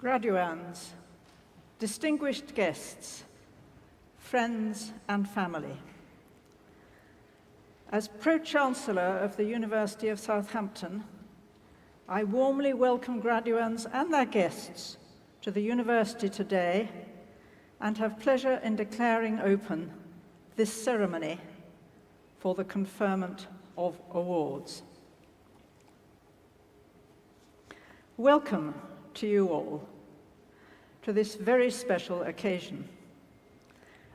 Graduands, distinguished guests, friends and family. As Pro-Chancellor of the University of Southampton, I warmly welcome graduands and their guests to the university today and have pleasure in declaring open this ceremony for the conferment of awards. Welcome to you all to this very special occasion.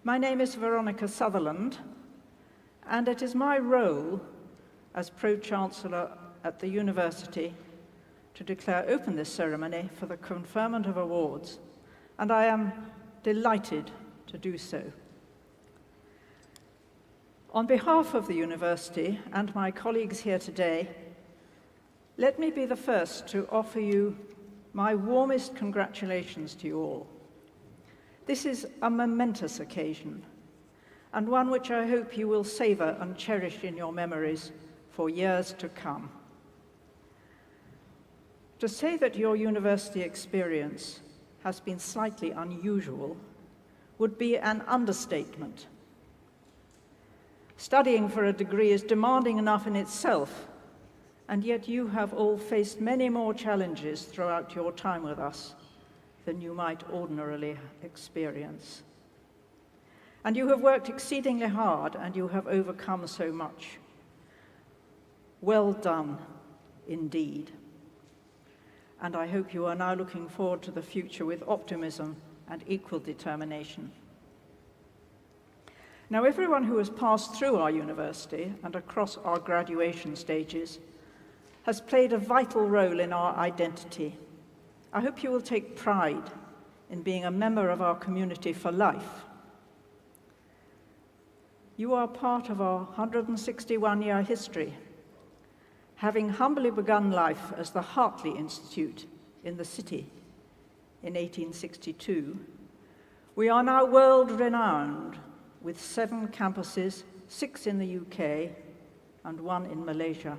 My name is Veronica Sutherland, and it is my role as Pro-Chancellor at the university to declare open this ceremony for the conferment of awards, and I am delighted to do so. On behalf of the university and my colleagues here today, let me be the first to offer you my warmest congratulations to you all. This is a momentous occasion, and one which I hope you will savor and cherish in your memories for years to come. To say that your university experience has been slightly unusual would be an understatement. Studying for a degree is demanding enough in itself, and yet you have all faced many more challenges throughout your time with us than you might ordinarily experience. And you have worked exceedingly hard, and you have overcome so much. Well done, indeed. And I hope you are now looking forward to the future with optimism and equal determination. Now, everyone who has passed through our university and across our graduation stages has played a vital role in our identity. I hope you will take pride in being a member of our community for life. You are part of our 161-year history. Having humbly begun life as the Hartley Institute in the city in 1862, we are now world-renowned with 7 campuses, 6 in the UK and 1 in Malaysia.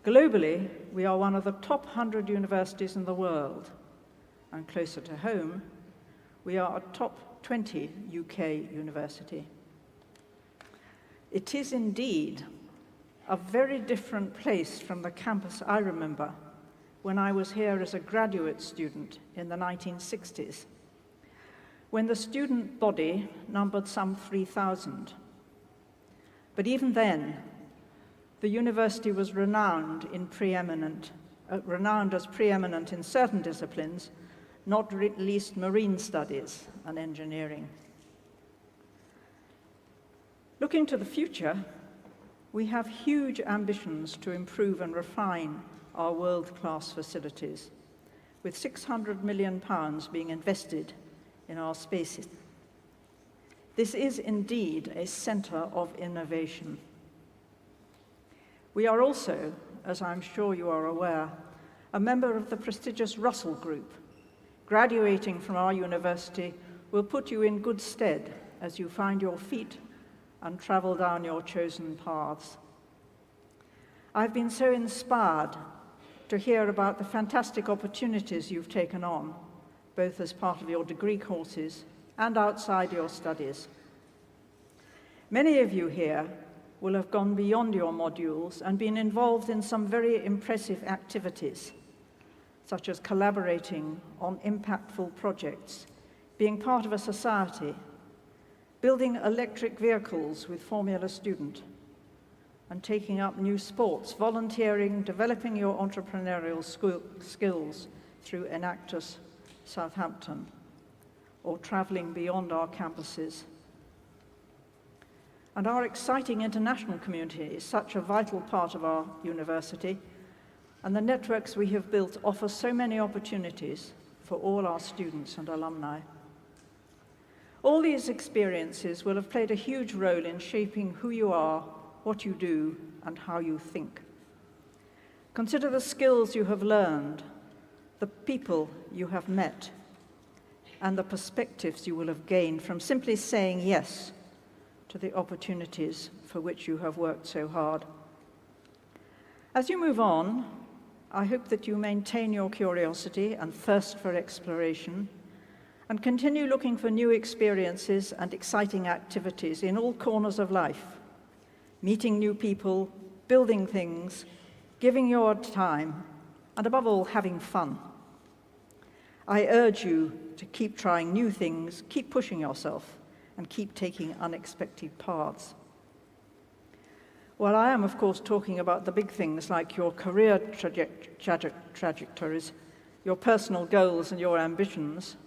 Globally, we are one of the top 100 universities in the world, and closer to home, we are a top 20 UK university. It is indeed a very different place from the campus I remember when I was here as a graduate student in the 1960s, when the student body numbered some 3,000. But even then, the university was renowned as preeminent in certain disciplines, not least marine studies and engineering. Looking to the future, we have huge ambitions to improve and refine our world-class facilities, with £600 million being invested in our spaces. This is indeed a centre of innovation. We are also, as I'm sure you are aware, a member of the prestigious Russell Group. Graduating from our university will put you in good stead as you find your feet and travel down your chosen paths. I've been so inspired to hear about the fantastic opportunities you've taken on, both as part of your degree courses and outside your studies. Many of you here will have gone beyond your modules and been involved in some very impressive activities, such as collaborating on impactful projects, being part of a society, building electric vehicles with Formula Student, and taking up new sports, volunteering, developing your entrepreneurial skills through Enactus Southampton, or traveling beyond our campuses. And our exciting international community is such a vital part of our university, and the networks we have built offer so many opportunities for all our students and alumni. All these experiences will have played a huge role in shaping who you are, what you do, and how you think. Consider the skills you have learned, the people you have met, and the perspectives you will have gained from simply saying yes to the opportunities for which you have worked so hard. As you move on, I hope that you maintain your curiosity and thirst for exploration and continue looking for new experiences and exciting activities in all corners of life, meeting new people, building things, giving your time, and above all, having fun. I urge you to keep trying new things, keep pushing yourself, and keep taking unexpected paths. While I am, of course, talking about the big things like your career trajectories, your personal goals and your ambitions,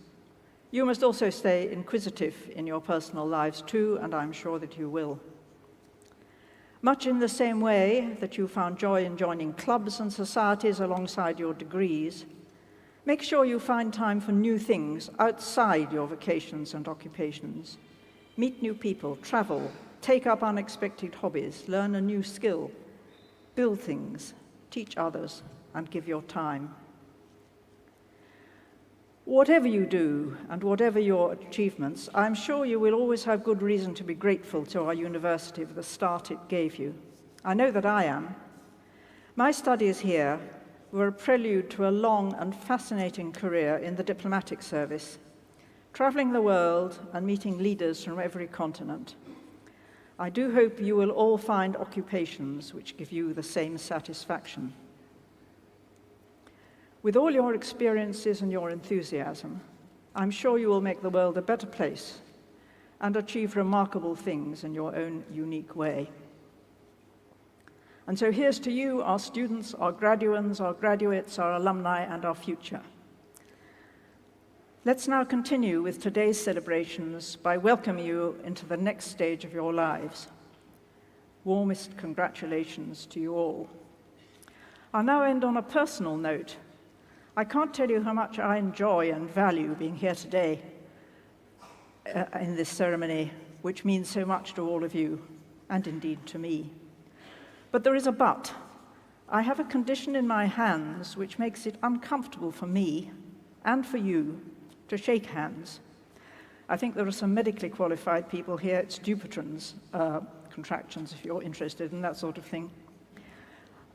you must also stay inquisitive in your personal lives too, and I'm sure that you will. Much in the same way that you found joy in joining clubs and societies alongside your degrees, make sure you find time for new things outside your vocations and occupations. Meet new people, travel, take up unexpected hobbies, learn a new skill, build things, teach others, and give your time. Whatever you do and whatever your achievements, I'm sure you will always have good reason to be grateful to our university for the start it gave you. I know that I am. My studies here were a prelude to a long and fascinating career in the diplomatic service, traveling the world and meeting leaders from every continent. I do hope you will all find occupations which give you the same satisfaction. With all your experiences and your enthusiasm, I'm sure you will make the world a better place and achieve remarkable things in your own unique way. And so here's to you, our students, our graduands, our graduates, our alumni, and our future. Let's now continue with today's celebrations by welcoming you into the next stage of your lives. Warmest congratulations to you all. I'll now end on a personal note. I can't tell you how much I enjoy and value being here today in this ceremony, which means so much to all of you, and indeed to me. But there is a but. I have a condition in my hands which makes it uncomfortable for me and for you to shake hands. I think there are some medically qualified people here. It's Dupuytren's contractions, if you're interested in that sort of thing.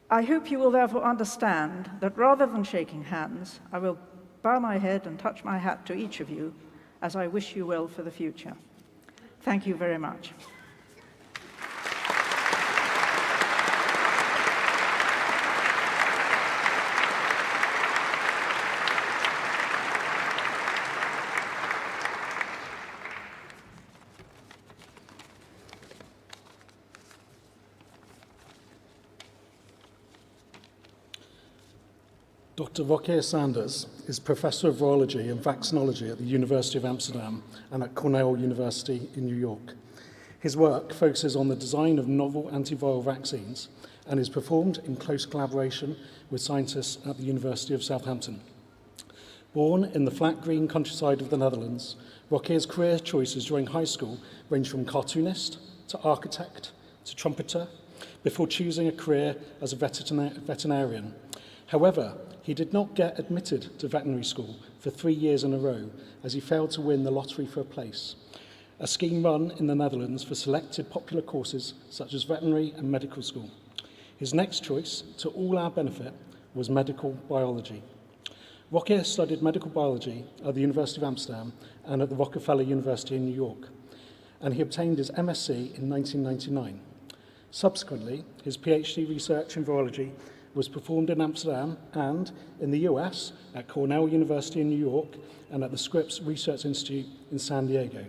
I hope you will therefore understand that rather than shaking hands, I will bow my head and touch my hat to each of you as I wish you well for the future. Thank you very much. Dr. Rogier Sanders is Professor of Virology and Vaccinology at the University of Amsterdam and at Cornell University in New York. His work focuses on the design of novel antiviral vaccines and is performed in close collaboration with scientists at the University of Southampton. Born in the flat green countryside of the Netherlands, Rogier's career choices during high school range from cartoonist to architect to trumpeter before choosing a career as a veterinarian. However, he did not get admitted to veterinary school for 3 years in a row as he failed to win the lottery for a place, a scheme run in the Netherlands for selected popular courses such as veterinary and medical school. His next choice, to all our benefit, was medical biology. Rogier studied medical biology at the University of Amsterdam and at the Rockefeller University in New York, and he obtained his MSc in 1999. Subsequently, his PhD research in virology was performed in Amsterdam and in the US at Cornell University in New York and at the Scripps Research Institute in San Diego.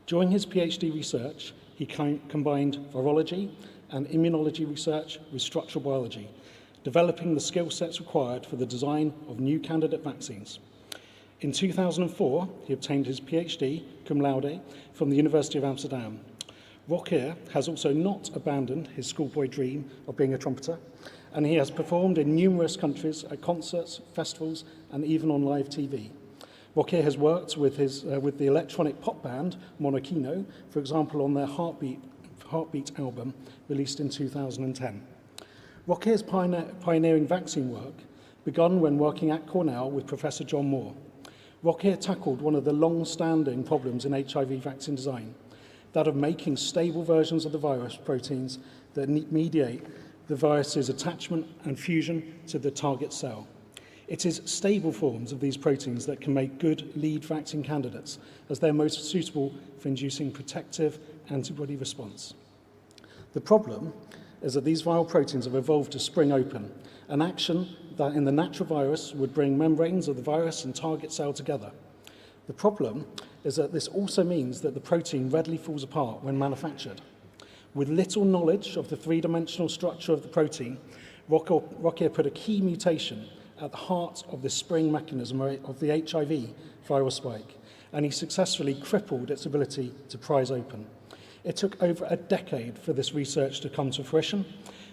During his PhD research, he combined virology and immunology research with structural biology, developing the skill sets required for the design of new candidate vaccines. In 2004, he obtained his PhD, cum laude, from the University of Amsterdam. Rogier has also not abandoned his schoolboy dream of being a trumpeter, and he has performed in numerous countries at concerts, festivals, and even on live TV. Rogier has worked with the electronic pop band Monokino, for example, on their Heartbeat album, released in 2010. Rogier's pioneering vaccine work began when working at Cornell with Professor John Moore. Rogier tackled one of the long-standing problems in HIV vaccine design, that of making stable versions of the virus proteins that mediate the virus's attachment and fusion to the target cell. It is stable forms of these proteins that can make good lead vaccine candidates, as they're most suitable for inducing protective antibody response. The problem is that these viral proteins have evolved to spring open, an action that in the natural virus would bring membranes of the virus and target cell together. The problem is that this also means that the protein readily falls apart when manufactured. With little knowledge of the three-dimensional structure of the protein, Roquier put a key mutation at the heart of the spring mechanism of the HIV viral spike, and he successfully crippled its ability to prise open. It took over a decade for this research to come to fruition,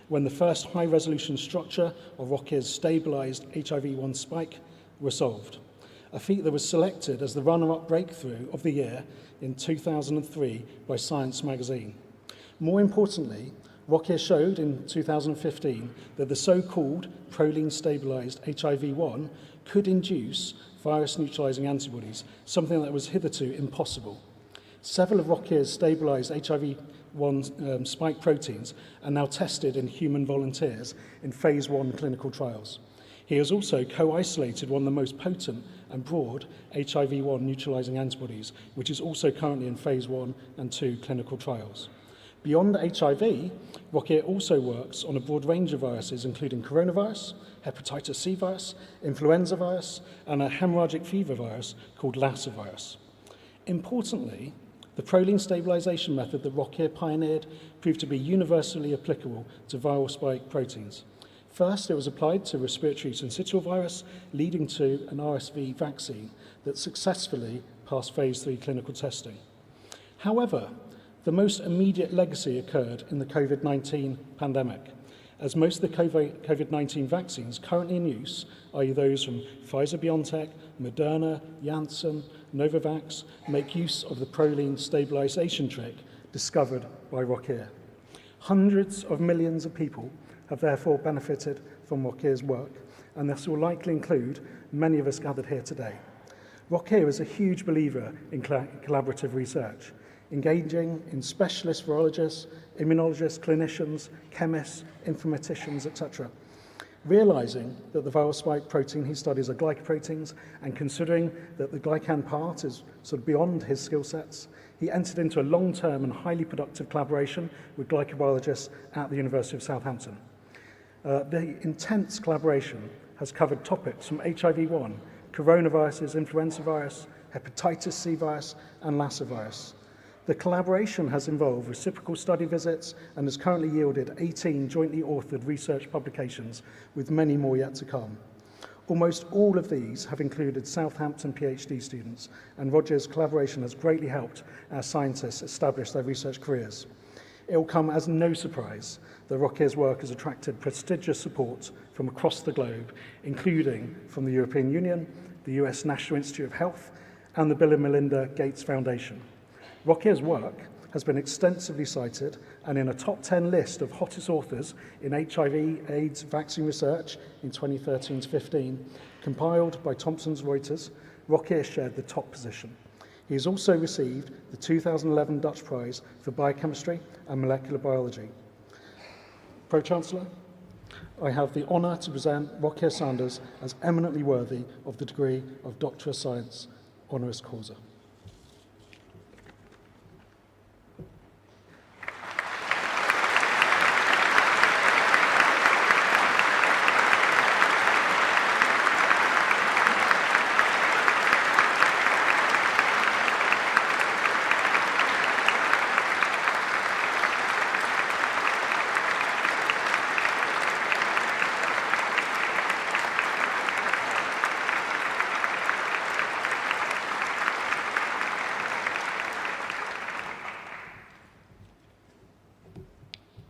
when the first high-resolution structure of Roquier's stabilized HIV-1 spike was solved, a feat that was selected as the runner-up breakthrough of the year in 2003 by Science magazine. More importantly, Roquier showed in 2015 that the so-called proline-stabilized HIV-1 could induce virus-neutralizing antibodies, something that was hitherto impossible. Several of Roquier's stabilized HIV-1 spike proteins are now tested in human volunteers in phase 1 clinical trials. He has also co-isolated one of the most potent and broad HIV-1 neutralizing antibodies, which is also currently in phase 1 and 2 clinical trials. Beyond HIV, Roquier also works on a broad range of viruses, including coronavirus, hepatitis C virus, influenza virus, and a hemorrhagic fever virus called Lassa virus. Importantly, the proline stabilization method that Roquier pioneered proved to be universally applicable to viral spike proteins. First, it was applied to respiratory syncytial virus, leading to an RSV vaccine that successfully passed phase 3 clinical testing. However, the most immediate legacy occurred in the COVID-19 pandemic, as most of the COVID-19 vaccines currently in use, i.e. those from Pfizer-BioNTech, Moderna, Janssen, Novavax, make use of the proline stabilization trick discovered by Roquier. Hundreds of millions of people have therefore benefited from Roquier's work, and this will likely include many of us gathered here today. Roquier is a huge believer in collaborative research, engaging in specialist virologists, immunologists, clinicians, chemists, informaticians, etc. Realizing that the viral spike protein he studies are glycoproteins, and considering that the glycan part is sort of beyond his skill sets, he entered into a long-term and highly productive collaboration with glycobiologists at the University of Southampton. The intense collaboration has covered topics from HIV-1, coronaviruses, influenza virus, hepatitis C virus, and Lassa virus. The collaboration has involved reciprocal study visits and has currently yielded 18 jointly authored research publications, with many more yet to come. Almost all of these have included Southampton PhD students, and Roger's collaboration has greatly helped our scientists establish their research careers. It will come as no surprise that Roquier's work has attracted prestigious support from across the globe, including from the European Union, the US National Institute of Health, and the Bill and Melinda Gates Foundation. Roquier's work has been extensively cited and in a top 10 list of hottest authors in HIV/AIDS vaccine research in 2013 to 15, compiled by Thomson Reuters. Roquier shared the top position. He has also received the 2011 Dutch Prize for Biochemistry and Molecular Biology. Pro-Chancellor, I have the honour to present Roquier Sanders as eminently worthy of the degree of Doctor of Science, honoris causa.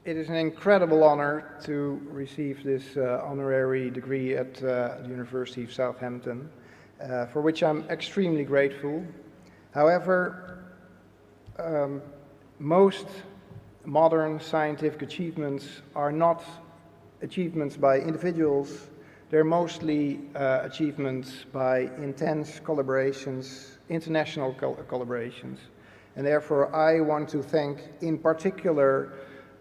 It is an incredible honor to receive this honorary degree at the University of Southampton, for which I'm extremely grateful. However, most modern scientific achievements are not achievements by individuals. They're mostly achievements by intense collaborations, international collaborations. And therefore, I want to thank in particular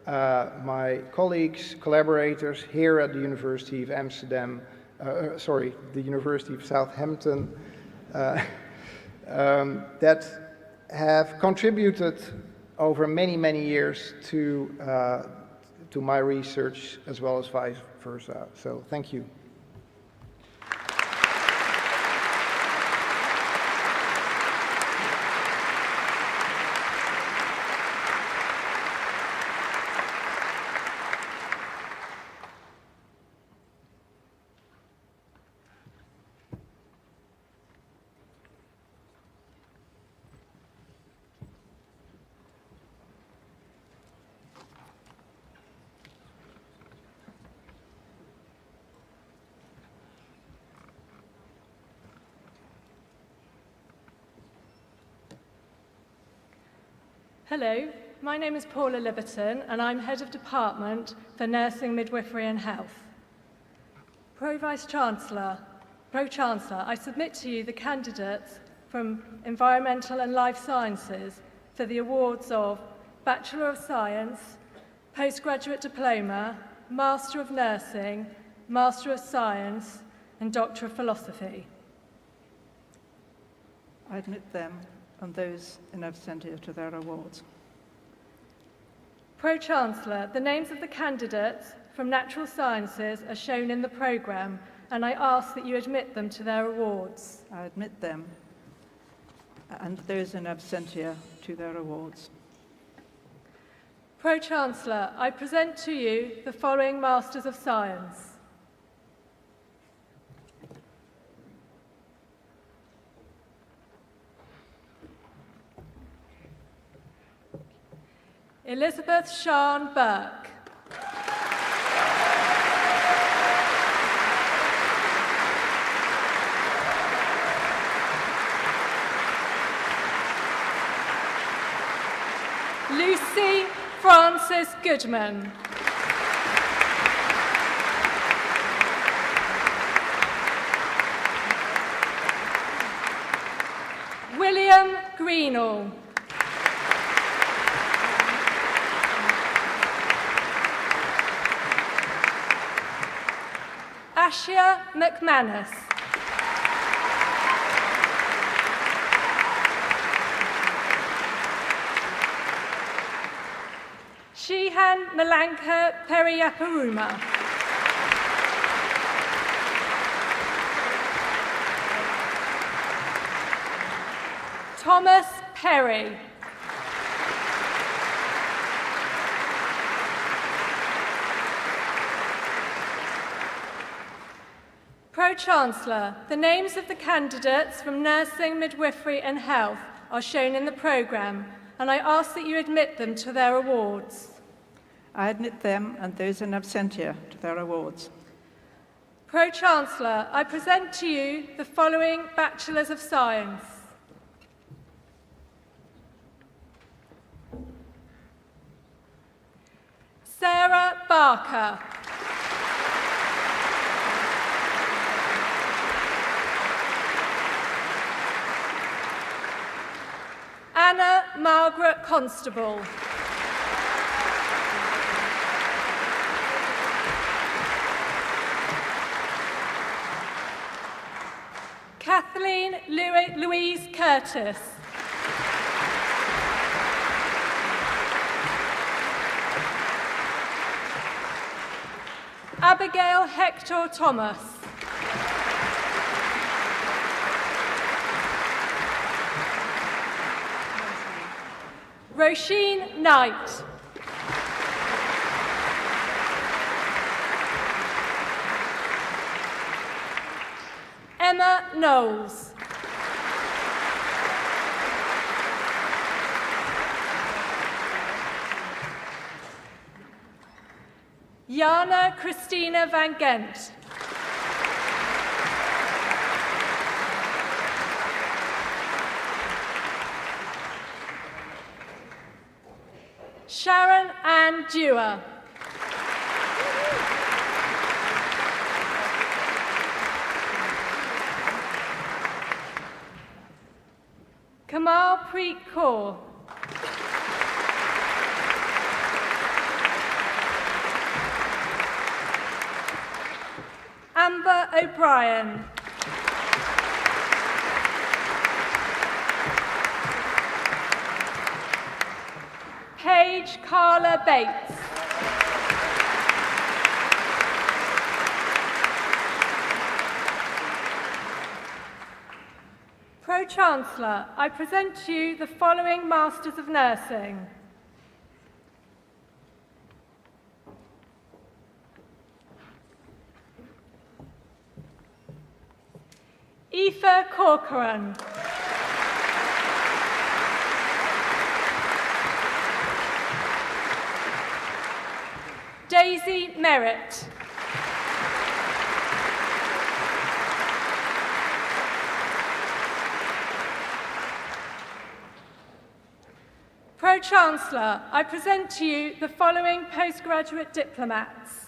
my colleagues, collaborators here at the University of Amsterdam, the University of Southampton, that have contributed over many, many years to my research as well as vice versa. So thank you. Hello, my name is Paula Liberton and I'm Head of Department for Nursing, Midwifery and Health. Pro-Chancellor, I submit to you the candidates from Environmental and Life Sciences for the awards of Bachelor of Science, Postgraduate Diploma, Master of Nursing, Master of Science and Doctor of Philosophy. I admit them and those in absentia to their awards. Pro-Chancellor, the names of the candidates from Natural Sciences are shown in the programme, and I ask that you admit them to their awards. I admit them and those in absentia to their awards. Pro-Chancellor, I present to you the following Masters of Science. Elizabeth Sian Burke. Lucy Frances Goodman. William Greenall. Ashia McManus. Shehan Malanka Periyaparuma. Thomas Perry. Pro-Chancellor, the names of the candidates from Nursing, Midwifery and Health are shown in the programme, and I ask that you admit them to their awards. I admit them and those in absentia to their awards. Pro-Chancellor, I present to you the following Bachelors of Science. Sarah Barker. Anna Margaret Constable. Kathleen Louise Curtis. Abigail Hector Thomas. Roisin Knight. Emma Knowles. Jana Christina van Gent. Sharon Ann Dewar. Kamal Preet Kaur. Amber O'Brien. Paige Carla Bates. Pro-Chancellor, I present to you the following Masters of Nursing. Aoife Corcoran. Daisy Merritt. Pro-Chancellor, I present to you the following postgraduate diplomats.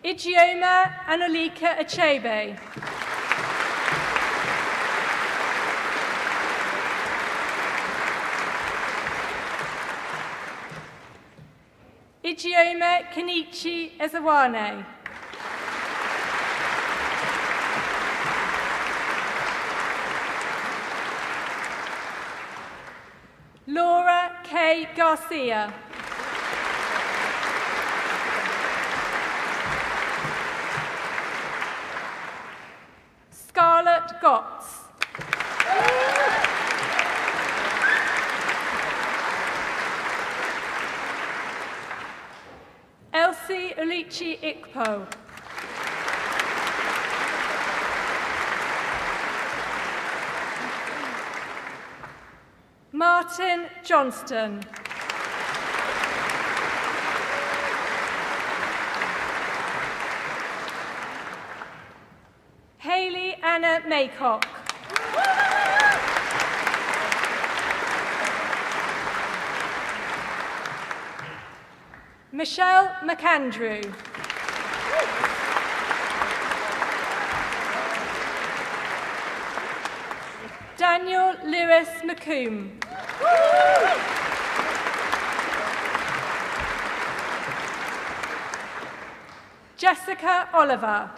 Ijeoma Anolika Achebe. Ijeoma Kenichi Ezewane. Laura K. Garcia. Scarlett Gotts. Elsie Ulichi Ikpo. Martin Johnston. Hayley Anna Maycock. Michelle McAndrew. Daniel Lewis McComb. Jessica Oliver.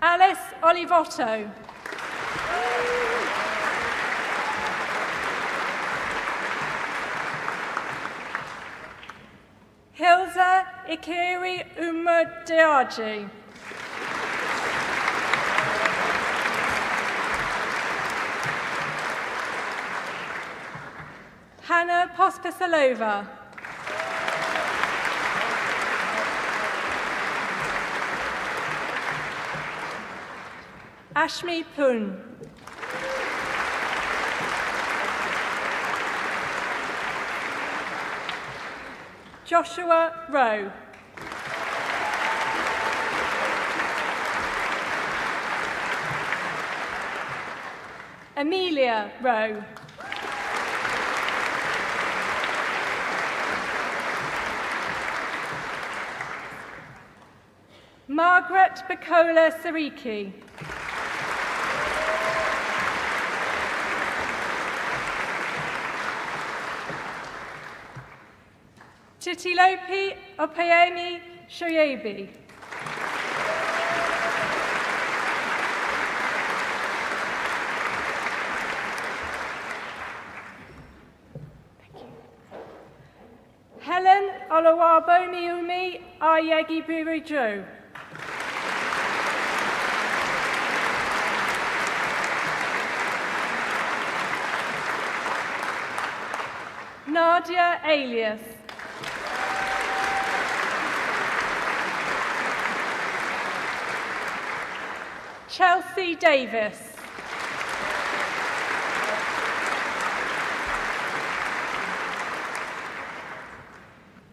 Alice Olivotto. Hilza Ikiri Umudiaji. Hannah Pospisilova. Ashmi Poon. Joshua Rowe. Amelia Rowe. Margaret Bacola Sariki. Titilope Opeyemi Shoyebi. Helen Oluwabomiumi Ayegi Burijo. Nadia Alias. Chelsea Davis.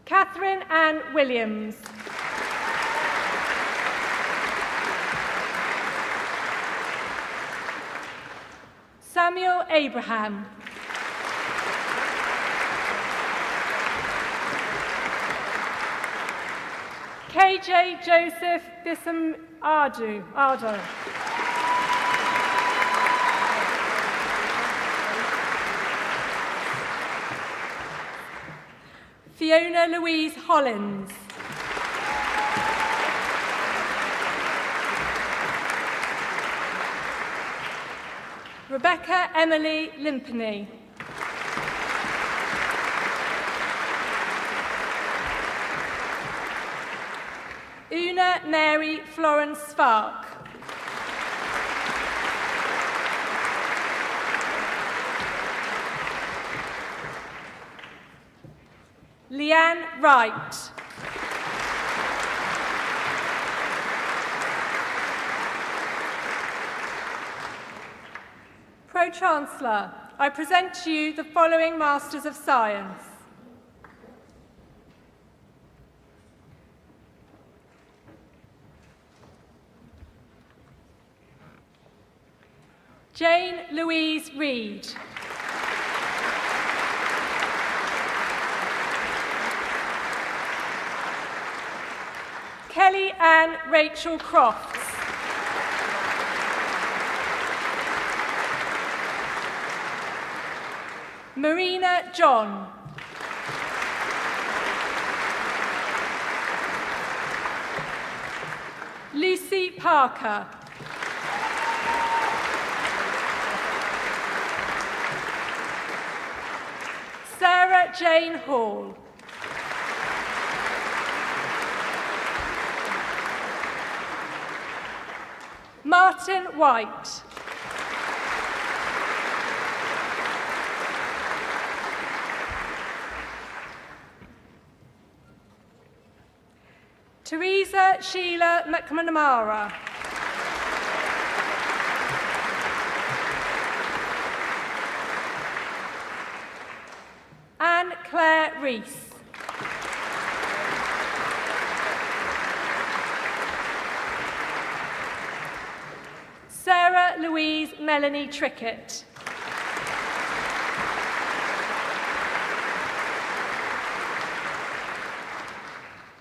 Catherine Ann Williams. Samuel Abraham. KJ Joseph Bissam Ardo. Fiona Louise Hollins. Rebecca Emily Limpany. Una Mary Florence Spark. Leanne Wright. Pro-Chancellor, I present to you the following Masters of Science. Jane Louise Reid. Kelly Ann Rachel Crofts. Marina John. Lucy Parker. Sarah Jane Hall. Martin White. Teresa Sheila McNamara. Anne Claire Rees. Sarah Louise Melanie Trickett.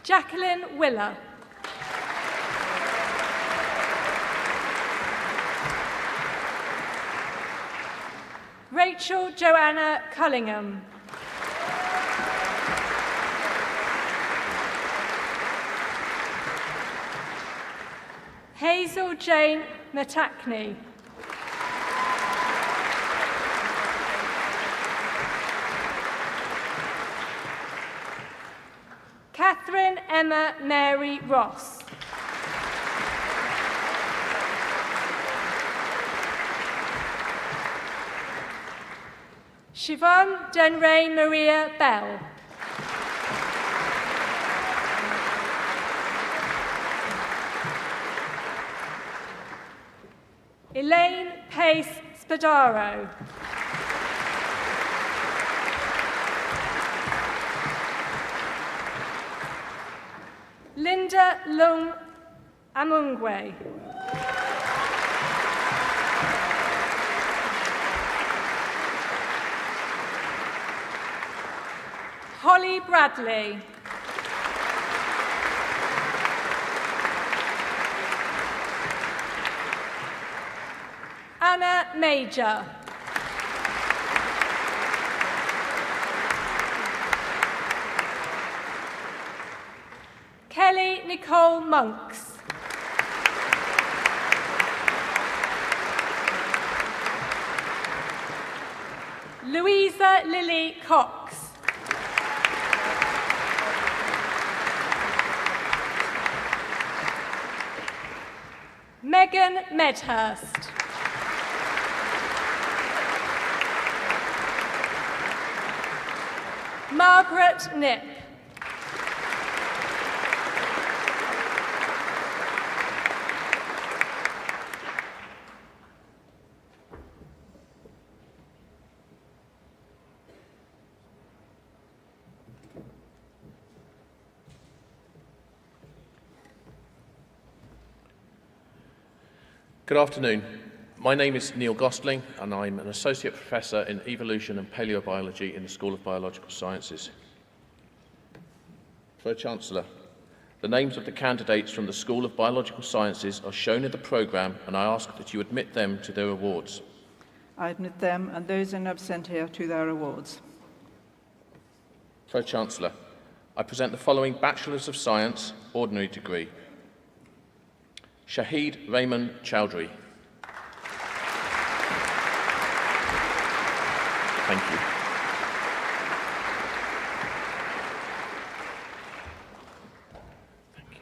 Jacqueline Willer. Rachel Joanna Cullingham. Hazel Jane Natakni. Catherine Emma Mary Ross. Siobhan Denray Maria Bell. Elaine Pace Spadaro. Linda Lung Amungwe. Holly Bradley. Anna Major. Kelly Nicole Monks. Louisa Lily Cox. Megan Medhurst. Margaret Knipp. Good afternoon. My name is Neil Gostling and I'm an Associate Professor in Evolution and Paleobiology in the School of Biological Sciences. Pro-Chancellor, The names of the candidates from the School of Biological Sciences are shown in the programme, and I ask that you admit them to their awards. I admit them and those in absentia to their awards. Pro-Chancellor, I present the following Bachelors of Science ordinary degree. Shahid Raymond Chowdhury. Thank you. Thank you.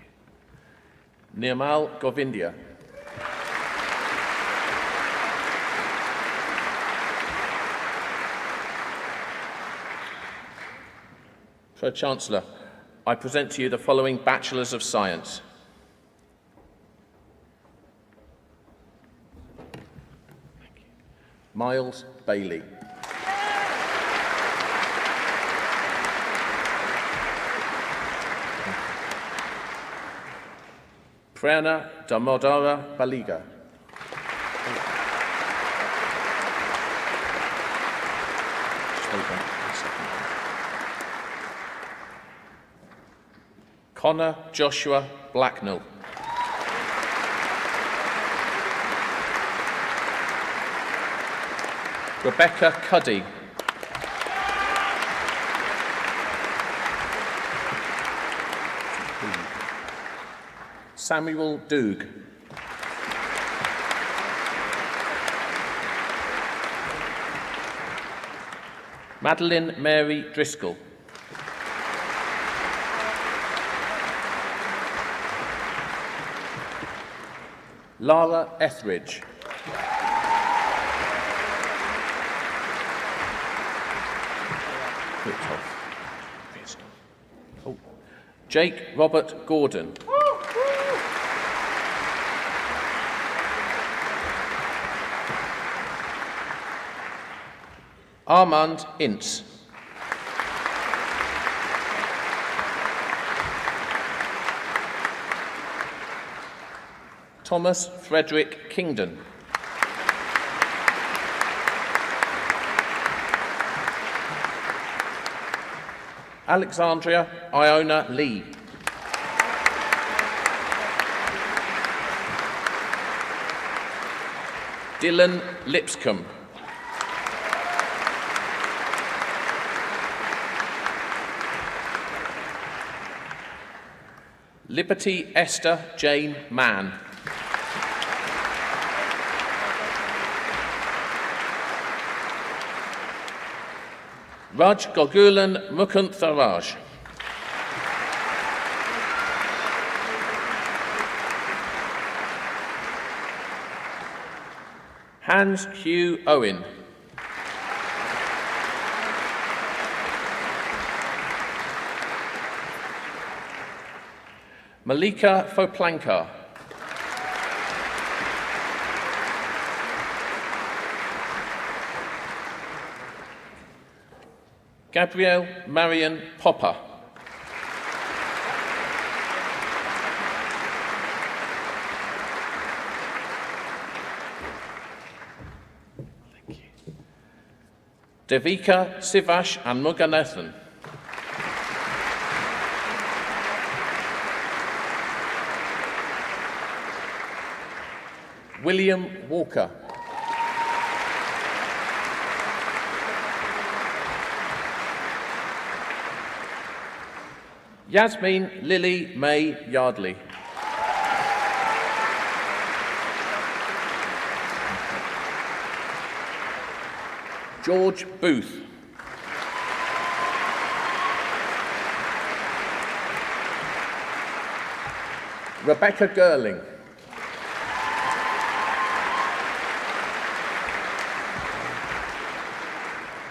Nirmal Govindia. Pro-Chancellor, I present to you the following Bachelors of Science. Miles Bailey. Prerna Damodara Baliga. Connor Joshua Blacknell. Rebecca Cuddy. Samuel Doog. Madeline Mary Driscoll. Lara Etheridge. Oh. Jake Robert Gordon. Armand Ince. Thomas Frederick Kingdon. Alexandria Iona Lee. Dylan Lipscomb. Liberty Esther Jane Mann. Raj Gogulan Mukuntharaj. Hans Hugh Owen. Malika Foplanka. Gabrielle Marion Popper. Thank you. Devika Sivash and Muganathan. William Walker. Yasmin Lily May Yardley. George Booth. Rebecca Girling.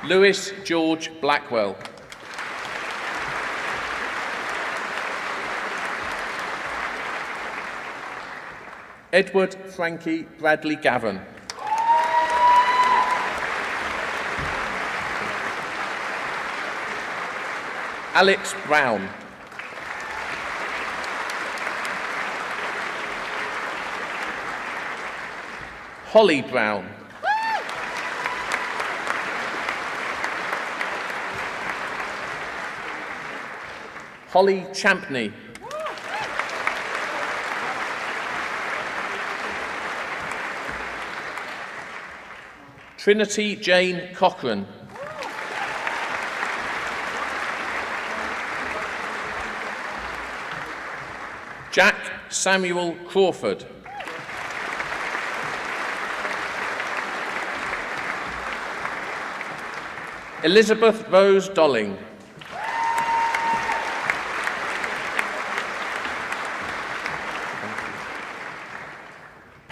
Lewis George Blackwell. Edward Frankie Bradley Gavin. Alex Brown. Holly Brown. Holly Champney. Trinity Jane Cochran. Jack Samuel Crawford. Elizabeth Rose Dolling.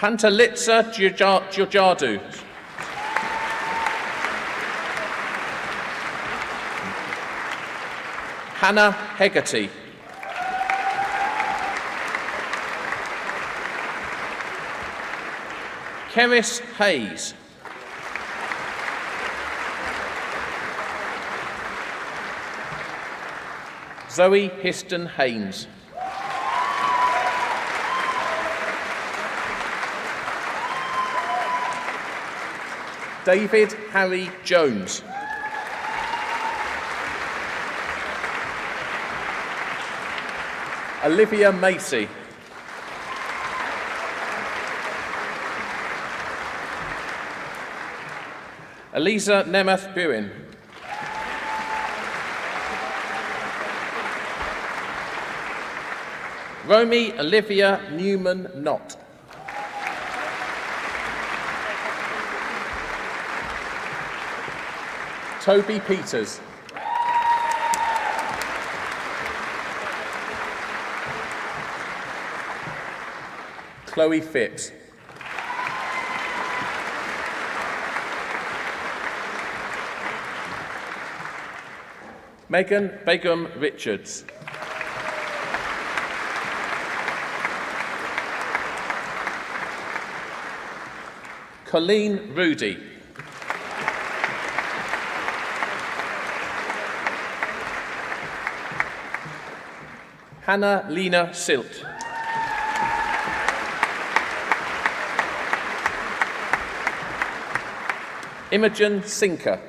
Pantalitza Georgiadou. Hannah Hegarty. Keris Hayes. Zoe Histon Haynes. David Harry Jones. Olivia Macy. Eliza Nemeth Buin. Romy Olivia Newman Knott. Toby Peters. Chloe Phipps. Megan Begum Richards. Colleen Rudy. Hannah Lena Silt. Imogen Sinker.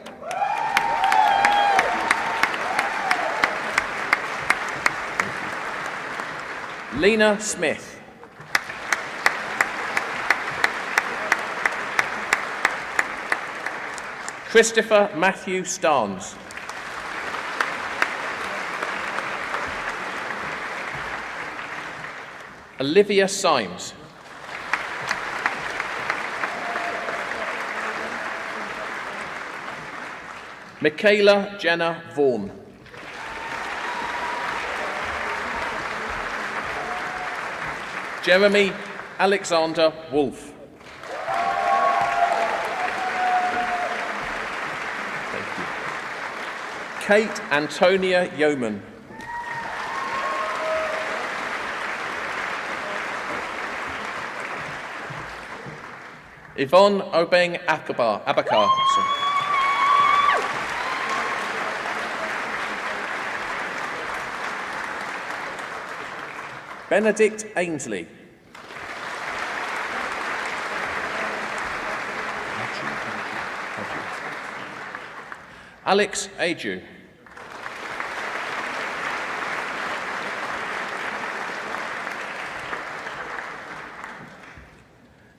Lena Smith. Christopher Matthew Starnes. Olivia Symes. Michaela Jenna Vaughan. Jeremy Alexander Wolfe. Kate Antonia Yeoman. Yvonne Obeng Abakar. Benedict Ainsley. Alex Aju.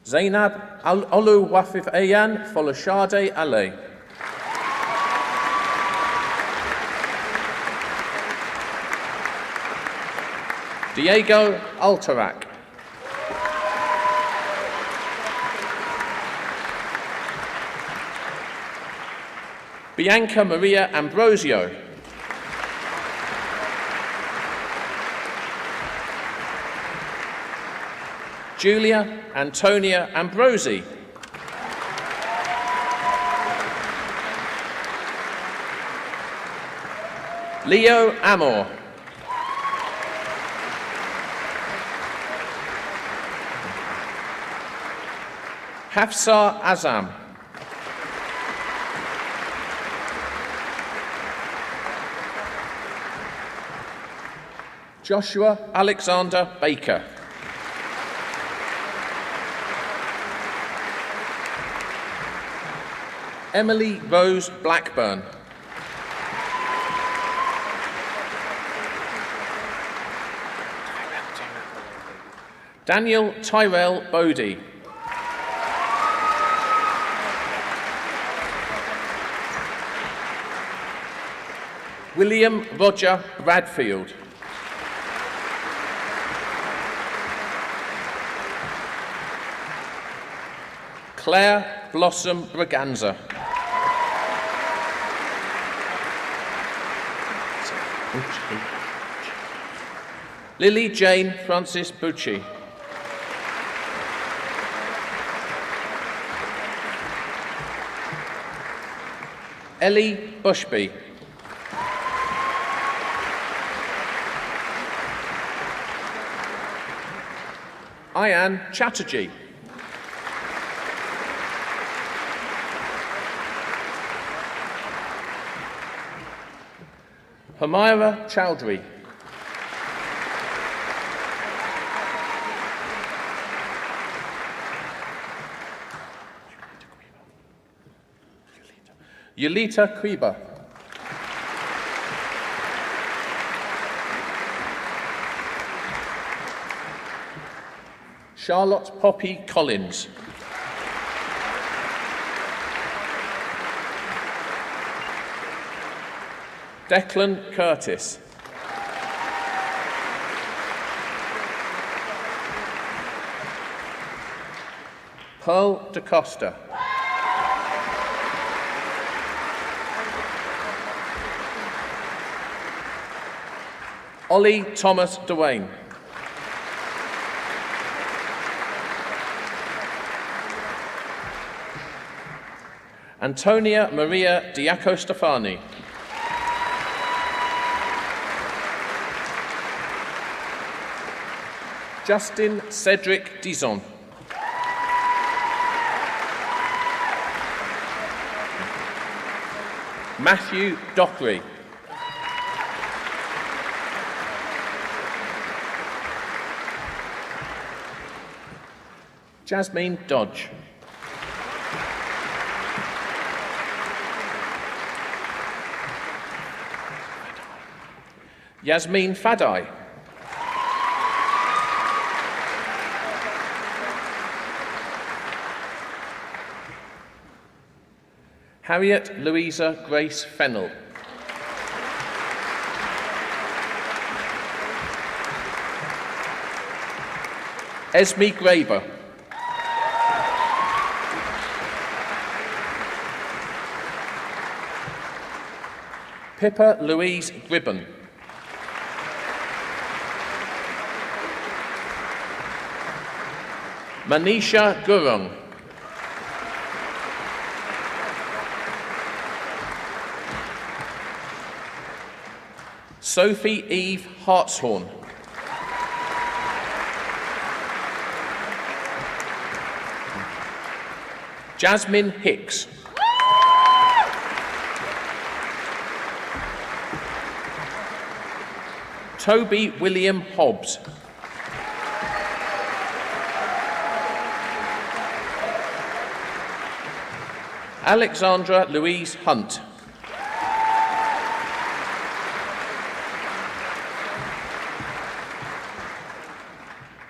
Zainab Olu Wafif Ayan Folashade Ale. Diego Altarac. Bianca Maria Ambrosio. Julia Antonia Ambrosi. Leo Amor. Hafsa Azam. Joshua Alexander Baker. Emily Rose Blackburn. Daniel Tyrell Bodie. William Roger Bradfield. Claire Blossom Braganza. Lily Jane Francis Bucci. Ellie Bushby. Ayan Chatterjee. Humaira Chowdhury. Yulita Kriba. Charlotte Poppy Collins. Declan Curtis. Pearl DaCosta. Ollie Thomas Dwayne. Antonia Maria Diaco Stefani. Justin Cedric Dizon. Matthew Dockery. Jasmine Dodge. Yasmin Fadai. Harriet Louisa Grace Fennell. Esme Graber. Pippa Louise Gribben. Manisha Gurung. Sophie Eve Hartshorn. Jasmine Hicks. Toby William Hobbs. Alexandra Louise Hunt.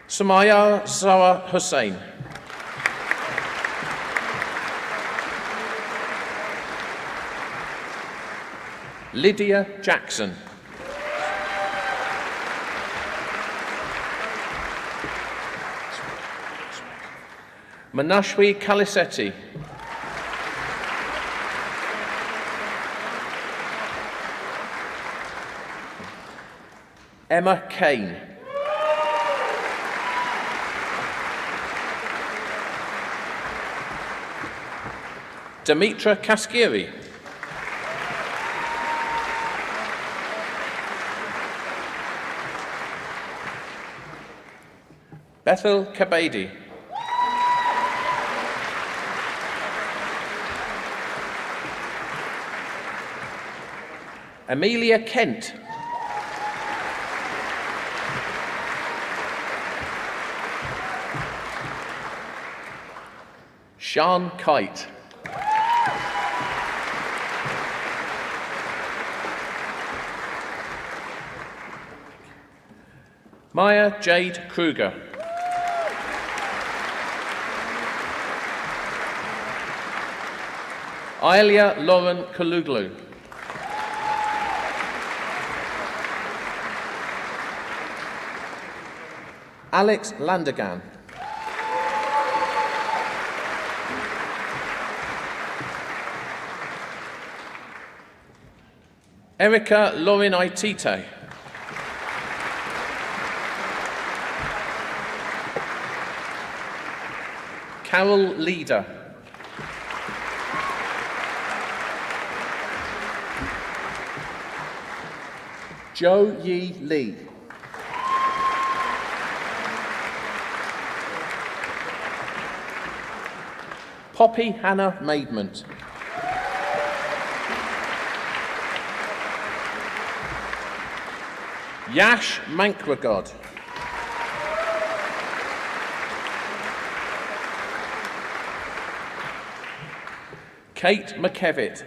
Sumaya Zara Hussain. Lydia Jackson. Manashwi Kalisetti. Emma Kane. Demetra Kaskiri. Bethel Kabedi. Amelia Kent. Sean Kite. Maya Jade Kruger. Aelia Lauren Kaluglu. Alex Landegan. Erica Lauren Aitite. Carol Leader. Joe Yi Lee. Poppy Hannah Maidment. Yash Mankragod. Kate McKevitt.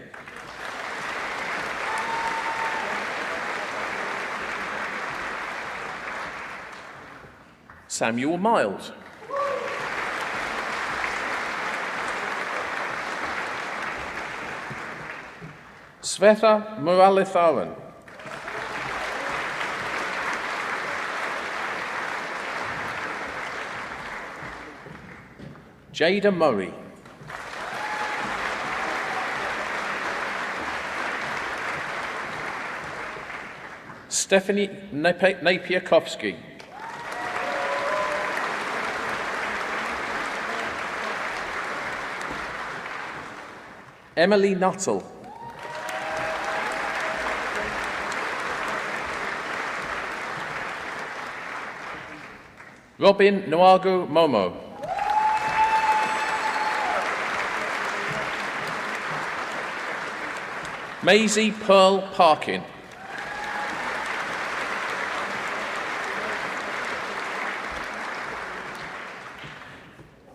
Samuel Miles. Svetha Muralitharan. Jada Murray. Stephanie Napiakovsky. Emily Nuttall. Robin Nwagu Momo. Maisie Pearl Parkin.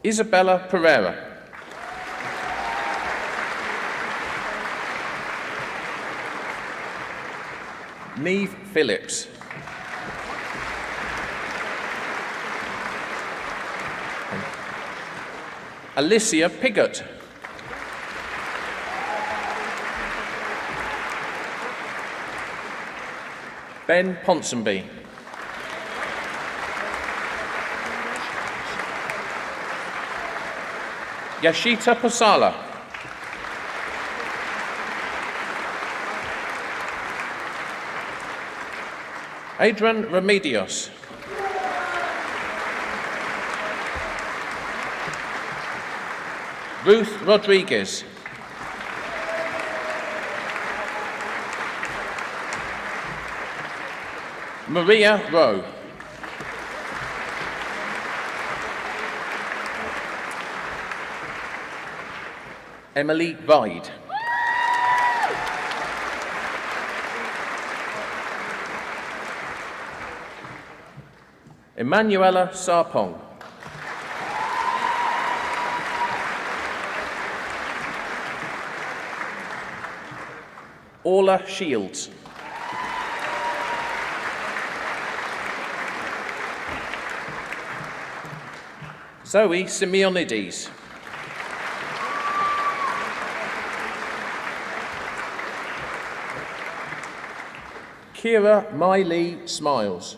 Isabella Pereira. Neve Phillips. Alicia Piggott. Ben Ponsonby. Yashita Posala. Adrian Remedios. Ruth Rodriguez. Maria Rowe. Emily Vide. Emanuela Sarpong. Orla Shields. Zoe Simeonides. Kira Miley Smales.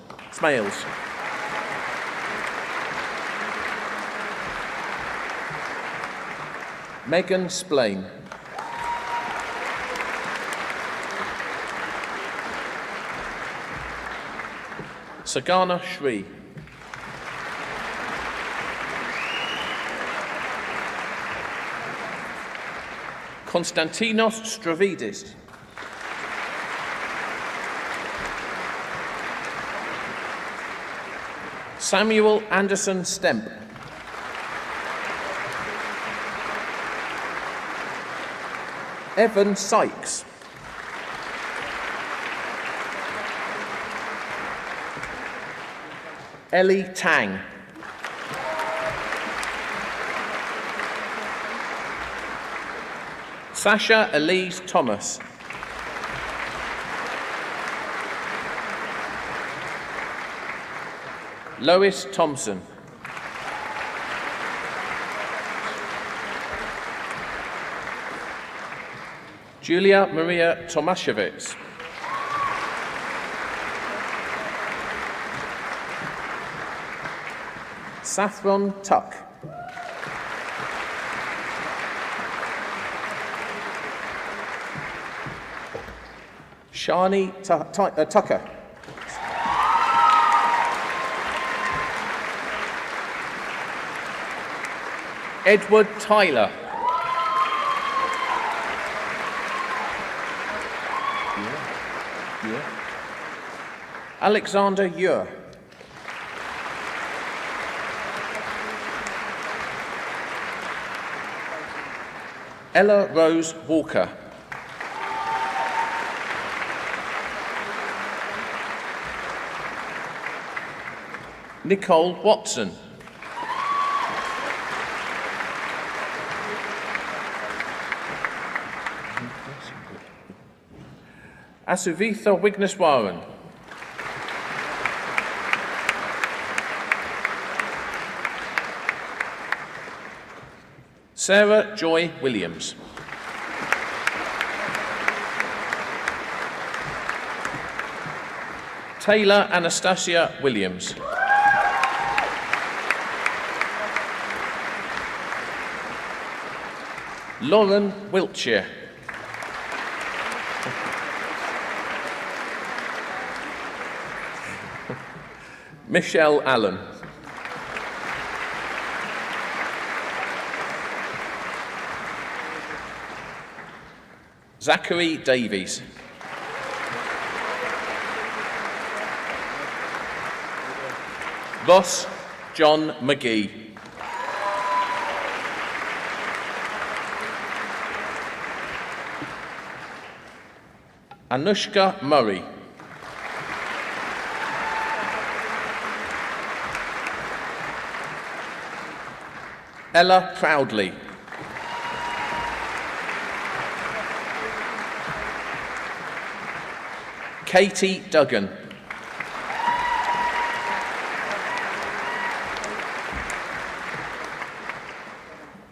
Megan Splain. Sagana Shri. Konstantinos Stravidis. Samuel Anderson Stemp. Evan Sykes. Ellie Tang. Sasha Elise Thomas. Lois Thompson. Julia Maria Tomashevitz. Saffron Tuck. Shani Tucker. Edward Tyler. Alexander Ure. Ella Rose Walker. Nicole Watson. Asuvitha Wigneswaran. Sarah Joy Williams. Taylor Anastasia Williams. Lauren Wiltshire. Michelle Allen. Zachary Davies. Ross John McGee. Anushka Murray. Ella Proudly. Katie Duggan.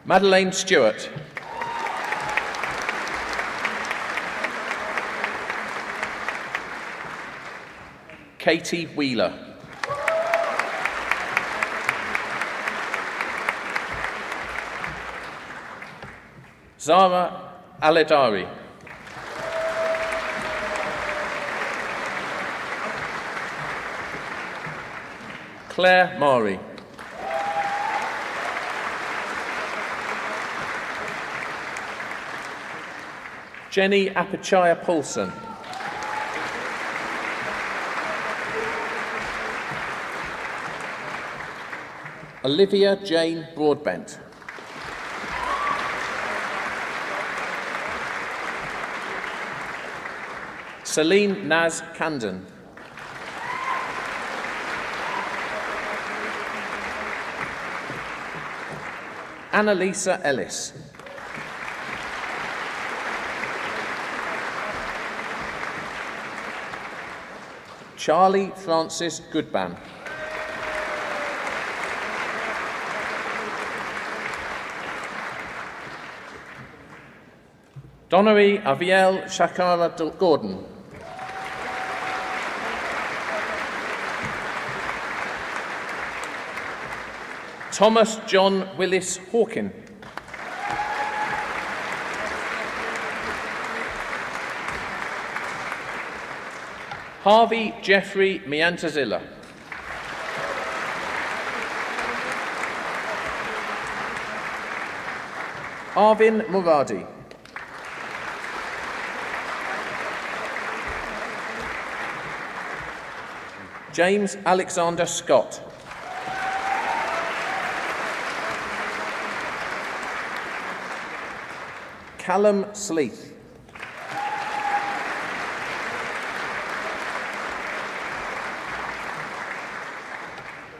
Madeleine Stewart. Katie Wheeler. Zara Aledari. Claire Mari. Jenny Apachaya Paulson. Olivia Jane Broadbent. Celine Naz Camden. Annalisa Ellis. Charlie Francis Goodban. Donnery Aviel Shakara Gordon. Thomas John Willis Hawkin. Harvey Jeffrey Miantazilla. Arvin Muradi. James Alexander Scott. Callum Sleeth.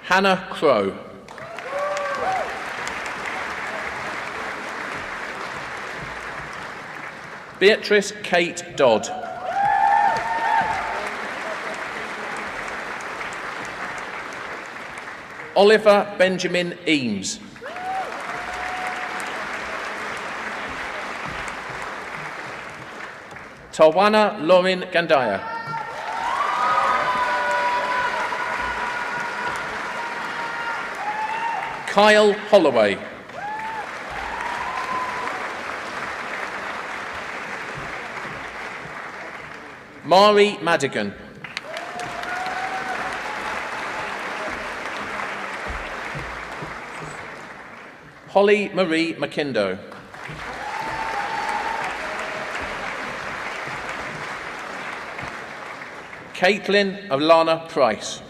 Hannah Crow. Beatrice Kate Dodd. Oliver Benjamin Eames. Tawana Lauren Gandaya. Kyle Holloway. Mari Madigan. Holly Marie McKindo. Caitlin Alana Price.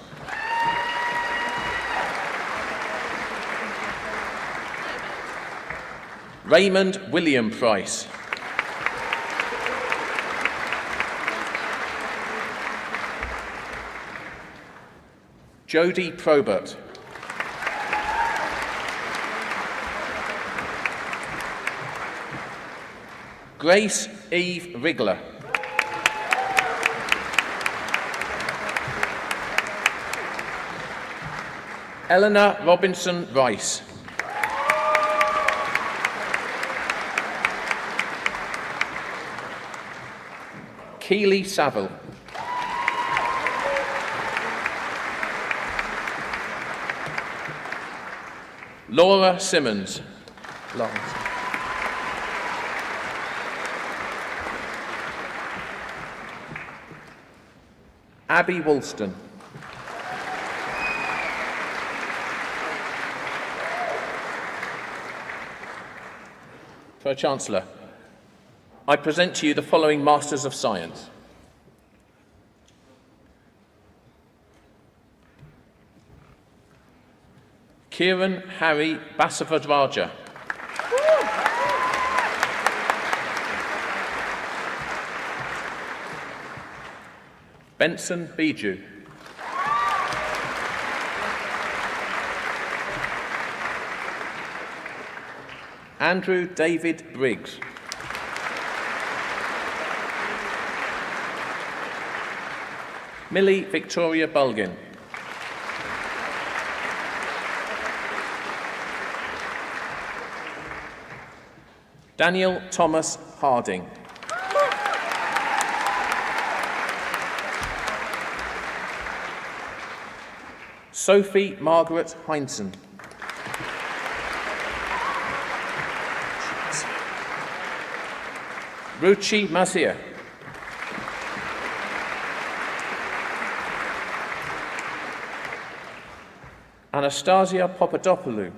Raymond William Price. Jodie Probert. Grace Eve Rigler. Eleanor Robinson Rice. Keely Saville. Laura Simmons. Lawrence. Abby Woolston. Pro-Chancellor, I present to you the following Masters of Science. Kieran Harry Basavaraja. Benson Biju. Andrew David Briggs. Millie Victoria Bulgin. Daniel Thomas Harding. Sophie Margaret Heinzen. Ruchi Mazia. Anastasia Papadopoulou.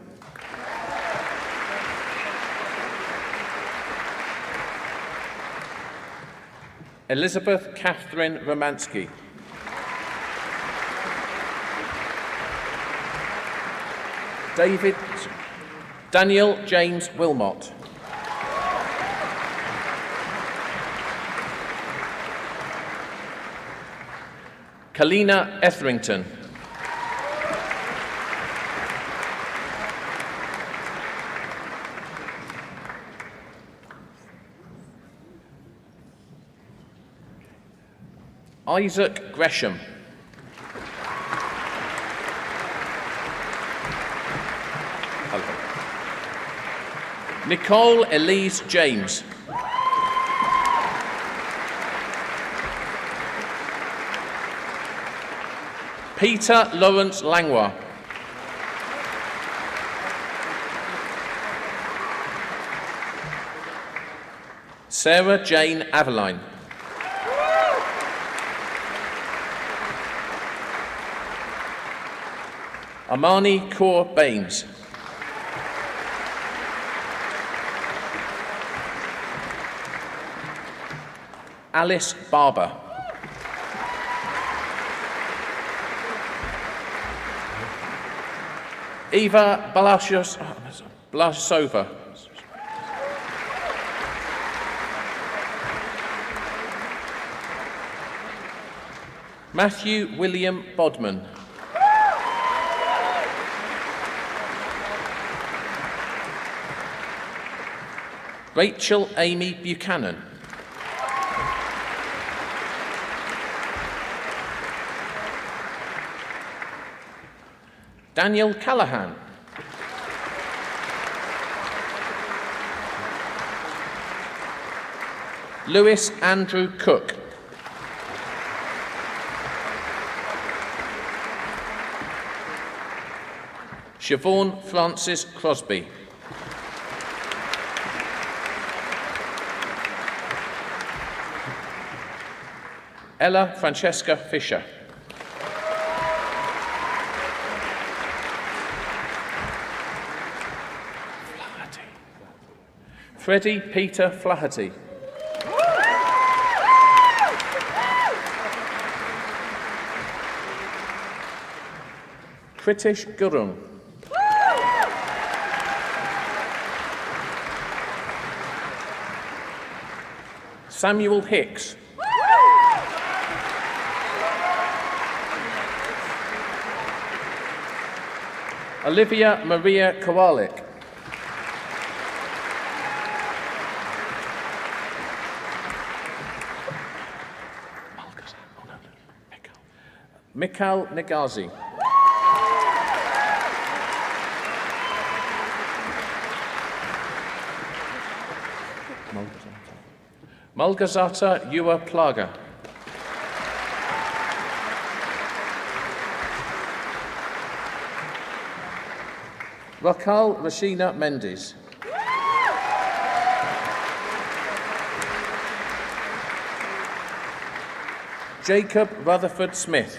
Elizabeth Catherine Romansky. Daniel James Wilmot. Kalina Etherington. Isaac Gresham. Hello. Nicole Elise James. Peter Lawrence Langlois. Sarah Jane Aveline. Amani Kaur Baines. Alice Barber. Eva Balasova. Matthew William Bodman. Rachel Amy Buchanan. Daniel Callahan. Lewis Andrew Cook. Siobhan Frances Crosby. Ella Francesca Fisher. Freddie Peter Flaherty. Kritish Gurung. Samuel Hicks. Olivia Maria Kowalik. Mikhail Negazi. Malgazata Yua Plaga. Raquel Rashina Mendes. Jacob Rutherford Smith.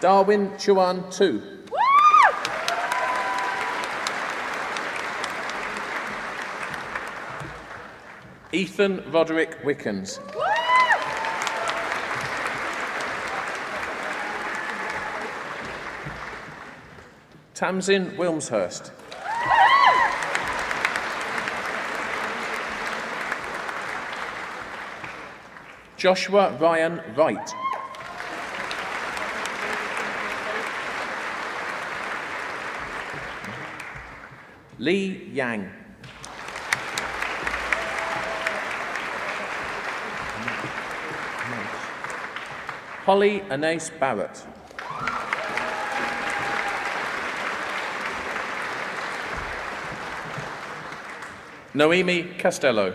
Darwin Chuan Tu. Ethan Roderick Wickens. Tamsin Wilmshurst. Joshua Ryan Wright. Li Yang. Holly Anais Barrett. Noemi Castello.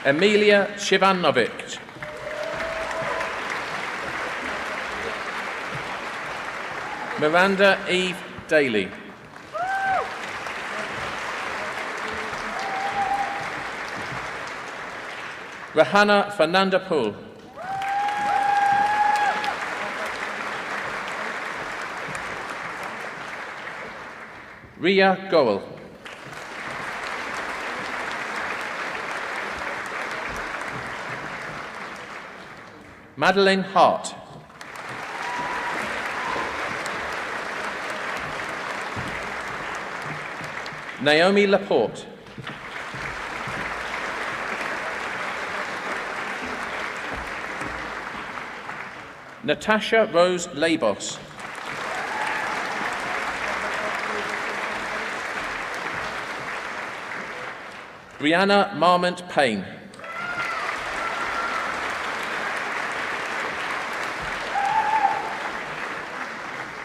Emilia Shivanovic. Miranda Eve Daly. Rahana Fernanda Pool. Ria Goel. Madeleine Hart. Naomi Laporte. Natasha Rose Labos. Brianna Marmont Payne.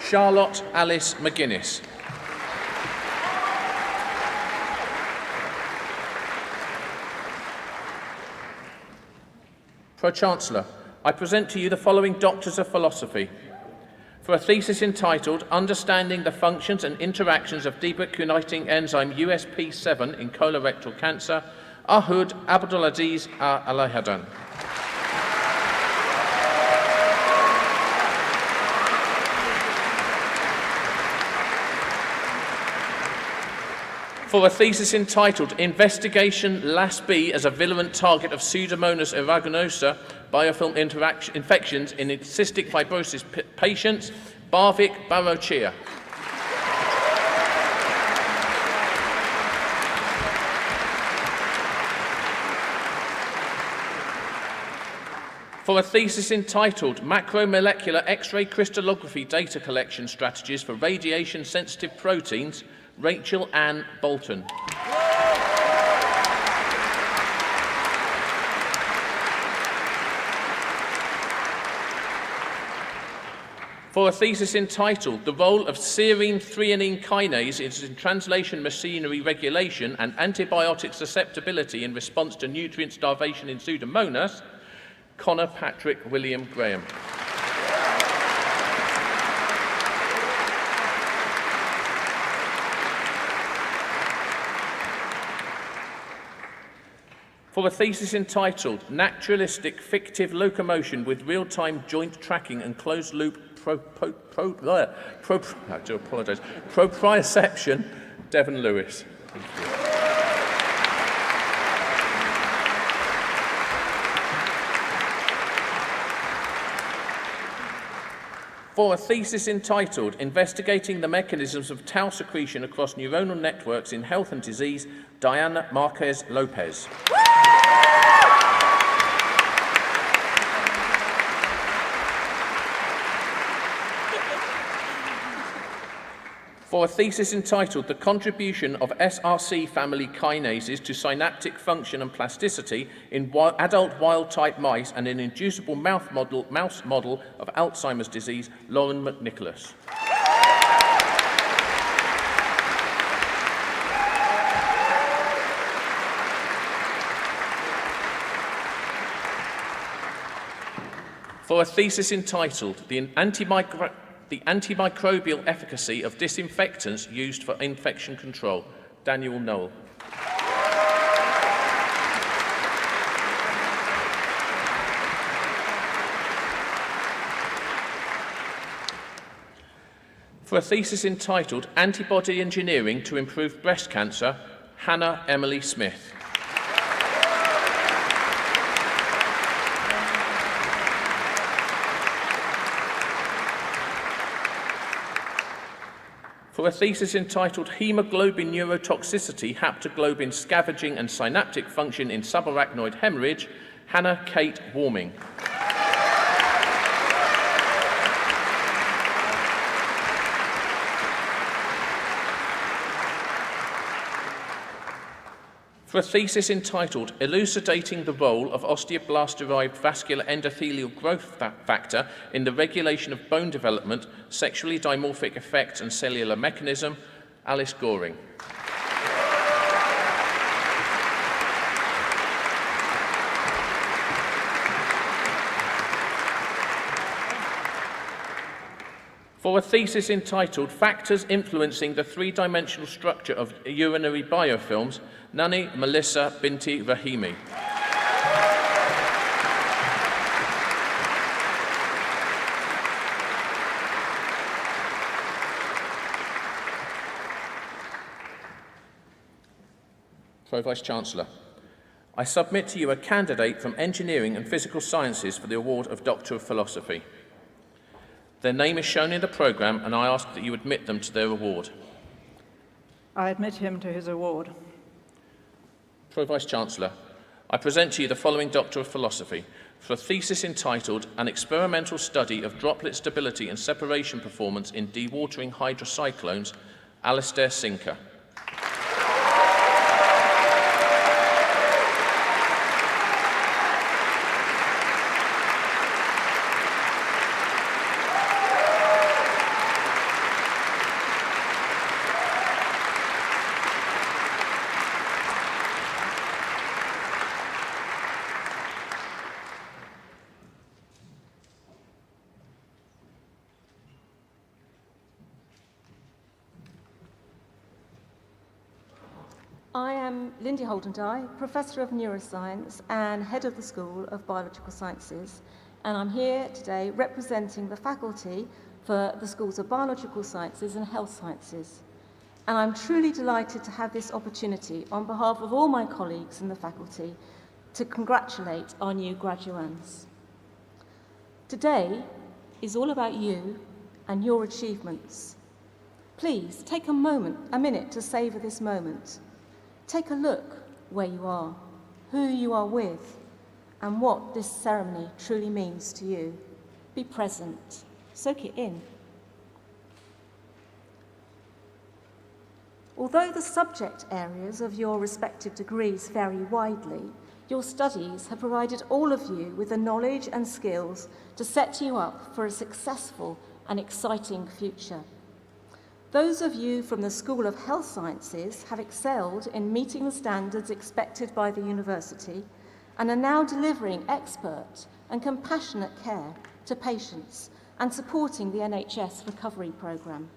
Charlotte Alice McGuinness. Pro-Chancellor, I present to you the following Doctors of Philosophy for a thesis entitled Understanding the Functions and Interactions of Debutylating Enzyme USP7 in Colorectal Cancer, Ahud Abdulaziz Alahadan. For a thesis entitled Investigation LAS-B as a Virulent Target of Pseudomonas aeruginosa Biofilm Infections in Cystic Fibrosis Patients, Barvik Barochia. For a thesis entitled Macromolecular X-ray Crystallography Data Collection Strategies for Radiation-Sensitive Proteins, Rachel Ann Bolton. For a thesis entitled The Role of Serine Threonine Kinase in Translation Machinery Regulation and Antibiotic Susceptibility in Response to Nutrient Starvation in Pseudomonas, Connor Patrick William Graham. For a thesis entitled Naturalistic Fictive Locomotion with Real-Time Joint Tracking and Closed-Loop Proprioception, Devon Lewis. For a thesis entitled Investigating the Mechanisms of Tau Secretion Across Neuronal Networks in Health and Disease, Diana Marquez Lopez. For a thesis entitled The Contribution of SRC Family Kinases to Synaptic Function and Plasticity in Adult Wild-Type Mice and an Inducible Mouse Model of Alzheimer's Disease, Lauren McNicholas. For a thesis entitled The Antimicrobial Efficacy of Disinfectants Used for Infection Control, Daniel Noel. For a thesis entitled Antibody Engineering to Improve Breast Cancer, Hannah Emily Smith. For a thesis entitled Hemoglobin Neurotoxicity, Haptoglobin Scavenging and Synaptic Function in Subarachnoid Hemorrhage, Hannah Kate Warming. For a thesis entitled Elucidating the Role of Osteoblast-Derived Vascular Endothelial Growth Factor in the Regulation of Bone Development, Sexually Dimorphic Effects and Cellular Mechanism, Alice Goring. For a thesis entitled Factors Influencing the Three-Dimensional Structure of Urinary Biofilms, Nani Melissa Binti Rahimi. Pro-Vice-Chancellor, I submit to you a candidate from Engineering and Physical Sciences for the award of Doctor of Philosophy. Their name is shown in the programme, and I ask that you admit them to their award. I admit him to his award. Pro-Vice-Chancellor, I present to you the following Doctor of Philosophy for a thesis entitled An Experimental Study of Droplet Stability and Separation Performance in Dewatering Hydrocyclones, Alistair Sinker. I am Lindy Holden-Dye, Professor of Neuroscience and Head of the School of Biological Sciences, and I'm here today representing the faculty for the Schools of Biological Sciences and Health Sciences. And I'm truly delighted to have this opportunity on behalf of all my colleagues in the faculty to congratulate our new graduands. Today is all about you and your achievements. Please take a minute to savour this moment. Take a look where you are, who you are with, and what this ceremony truly means to you. Be present. Soak it in. Although the subject areas of your respective degrees vary widely, your studies have provided all of you with the knowledge and skills to set you up for a successful and exciting future. Those of you from the School of Health Sciences have excelled in meeting the standards expected by the university and are now delivering expert and compassionate care to patients and supporting the NHS recovery programme.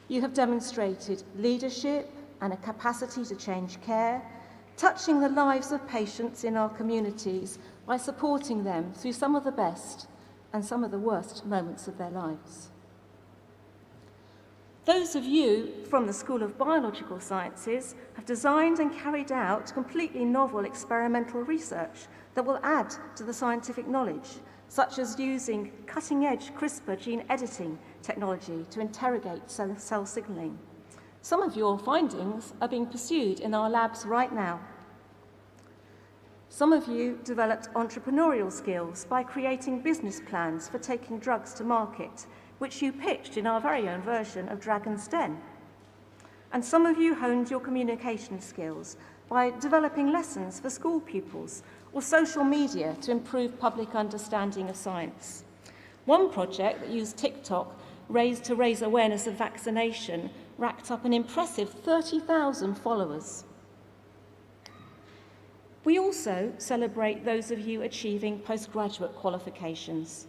You have demonstrated leadership and a capacity to change care, touching the lives of patients in our communities by supporting them through some of the best and some of the worst moments of their lives. Those of you from the School of Biological Sciences have designed and carried out completely novel experimental research that will add to the scientific knowledge, such as using cutting-edge CRISPR gene editing technology to interrogate cell signalling. Some of your findings are being pursued in our labs right now. Some of you developed entrepreneurial skills by creating business plans for taking drugs to market, which you pitched in our very own version of Dragon's Den. And some of you honed your communication skills by developing lessons for school pupils or social media to improve public understanding of science. One project that used TikTok to raise awareness of vaccination racked up an impressive 30,000 followers. We also celebrate those of you achieving postgraduate qualifications.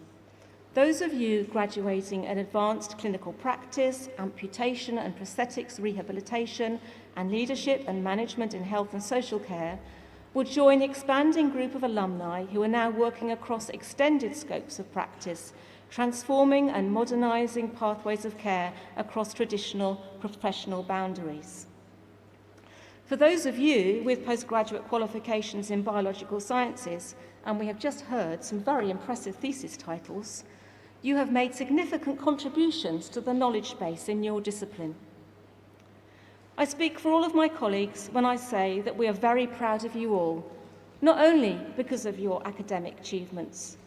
Those of you graduating in advanced clinical practice, amputation and prosthetics rehabilitation, and leadership and management in health and social care will join the expanding group of alumni who are now working across extended scopes of practice, transforming and modernising pathways of care across traditional professional boundaries. For those of you with postgraduate qualifications in biological sciences, and we have just heard some very impressive thesis titles, you have made significant contributions to the knowledge base in your discipline. I speak for all of my colleagues when I say that we are very proud of you all, not only because of your academic achievements,